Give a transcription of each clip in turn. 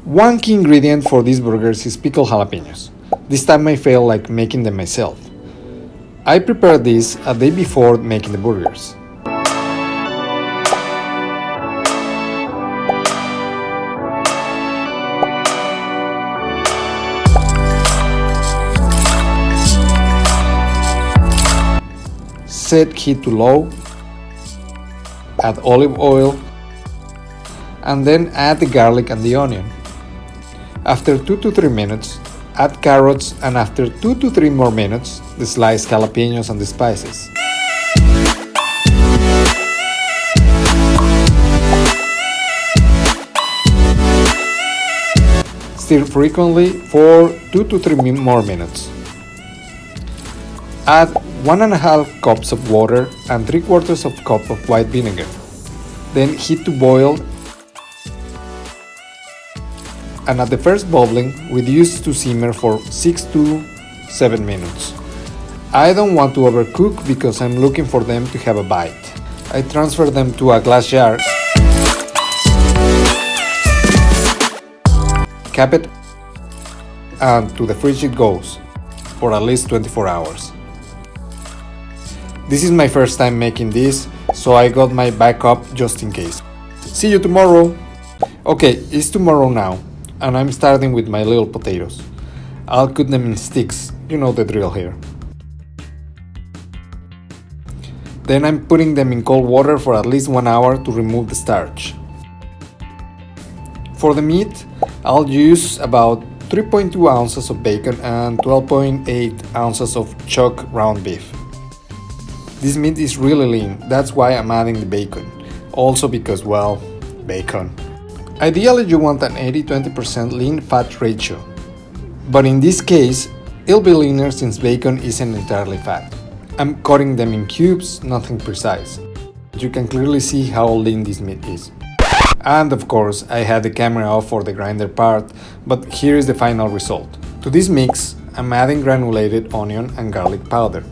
One key ingredient for these burgers is pickled jalapenos. This time I felt like making them myself. I prepared this a day before making the burgers. Set heat to low, add olive oil, and then add the garlic and the onion. After 2 to 3 minutes, add carrots, and after 2 to 3 more minutes, the sliced jalapenos and the spices. Stir frequently for 2 to 3 more minutes. Add 1.5 cups of water and 3/4 cup of white vinegar. Then heat to boil, and at the first bubbling, reduce to simmer for 6 to 7 minutes. I don't want to overcook because I'm looking for them to have a bite. I transfer them to a glass jar, cap it, and to the fridge it goes for at least 24 hours. This is my first time making this, so I got my backup just in case. See you tomorrow! Okay, it's tomorrow now, and I'm starting with my little potatoes. I'll cut them in sticks, you know the drill here. Then I'm putting them in cold water for at least 1 hour to remove the starch. For the meat, I'll use about 3.2 ounces of bacon and 12.8 ounces of chuck round beef. This meat is really lean, that's why I'm adding the bacon. Also because, well, bacon. Ideally you want an 80-20% lean fat ratio. But in this case, it'll be leaner since bacon isn't entirely fat. I'm cutting them in cubes, nothing precise. You can clearly see how lean this meat is. And of course, I had the camera off for the grinder part, but here is the final result. To this mix, I'm adding granulated onion and garlic powder.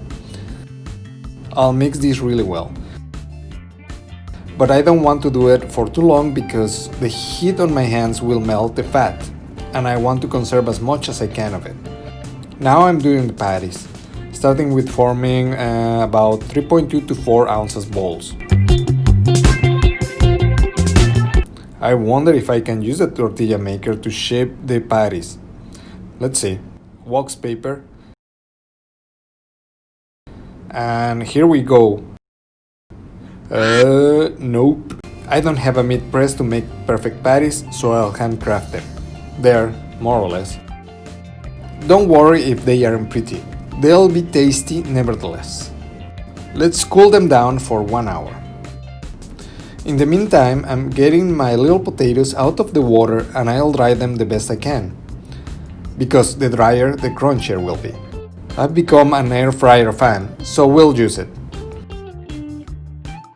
I'll mix this really well. But I don't want to do it for too long because the heat on my hands will melt the fat, and I want to conserve as much as I can of it. Now I'm doing the patties, starting with forming about 3.2 to 4 ounces balls. I wonder if I can use a tortilla maker to shape the patties. Let's see. Wax paper. And here we go. Nope. I don't have a meat press to make perfect patties, so I'll handcraft them. There, more or less. Don't worry if they aren't pretty. They'll be tasty nevertheless. Let's cool them down for 1 hour. In the meantime, I'm getting my little potatoes out of the water and I'll dry them the best I can. Because the drier, the crunchier will be. I've become an air fryer fan, so we'll use it.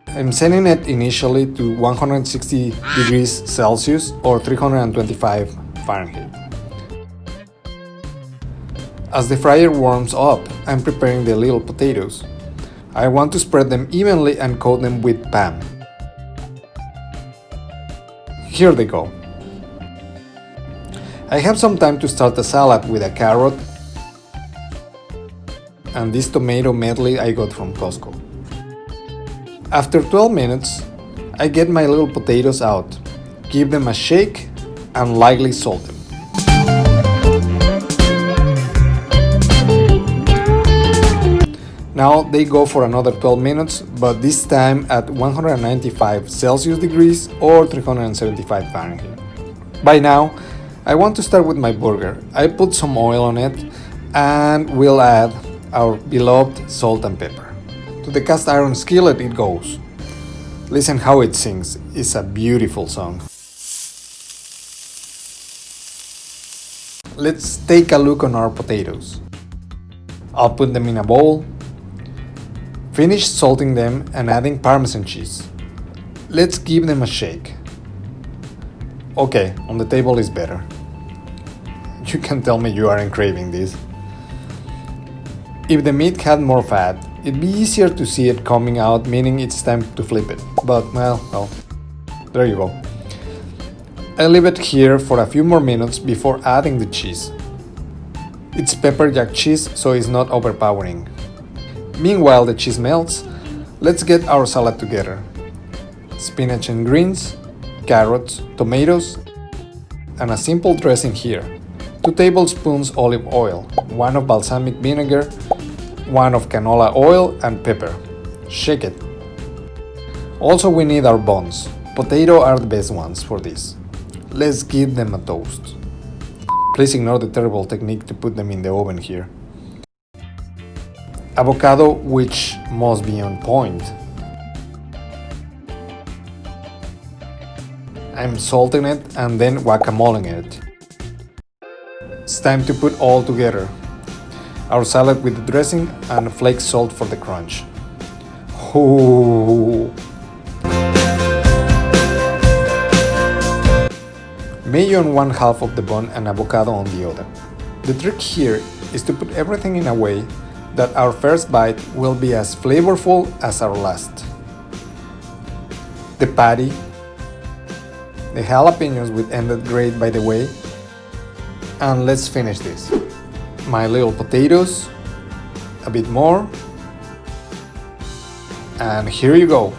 I'm setting it initially to 160 degrees Celsius or 325 Fahrenheit. As the fryer warms up, I'm preparing the little potatoes. I want to spread them evenly and coat them with Pam. Here they go. I have some time to start a salad with a carrot and this tomato medley I got from Costco. After 12 minutes, I get my little potatoes out, give them a shake, and lightly salt them. Now they go for another 12 minutes, but this time at 195 Celsius degrees or 375 Fahrenheit. By now, I want to start with my burger. I put some oil on it and we'll add our beloved salt and pepper. To the cast iron skillet it goes. Listen how it sings, it's a beautiful song. Let's take a look on our potatoes. I'll put them in a bowl. Finish salting them and adding Parmesan cheese. Let's give them a shake. Okay, on the table is better. You can tell me you aren't craving this. If the meat had more fat, it'd be easier to see it coming out, meaning it's time to flip it. But, well, there you go. I leave it here for a few more minutes before adding the cheese. It's pepperjack cheese, so it's not overpowering. Meanwhile the cheese melts, let's get our salad together. Spinach and greens, carrots, tomatoes, and a simple dressing here. 2 tablespoons olive oil, 1 of balsamic vinegar, 1 of canola oil and pepper. Shake it. Also we need our buns. Potato are the best ones for this. Let's give them a toast. Please ignore the terrible technique to put them in the oven here. Avocado, which must be on point. I'm salting it and then guacamoling it. It's time to put all together. Our salad with the dressing and flake salt for the crunch. Ooh. Mayo on one half of the bun and avocado on the other. The trick here is to put everything in a way that our first bite will be as flavorful as our last. The patty, the jalapenos which ended great by the way, and let's finish this. My little potatoes, a bit more, and here you go.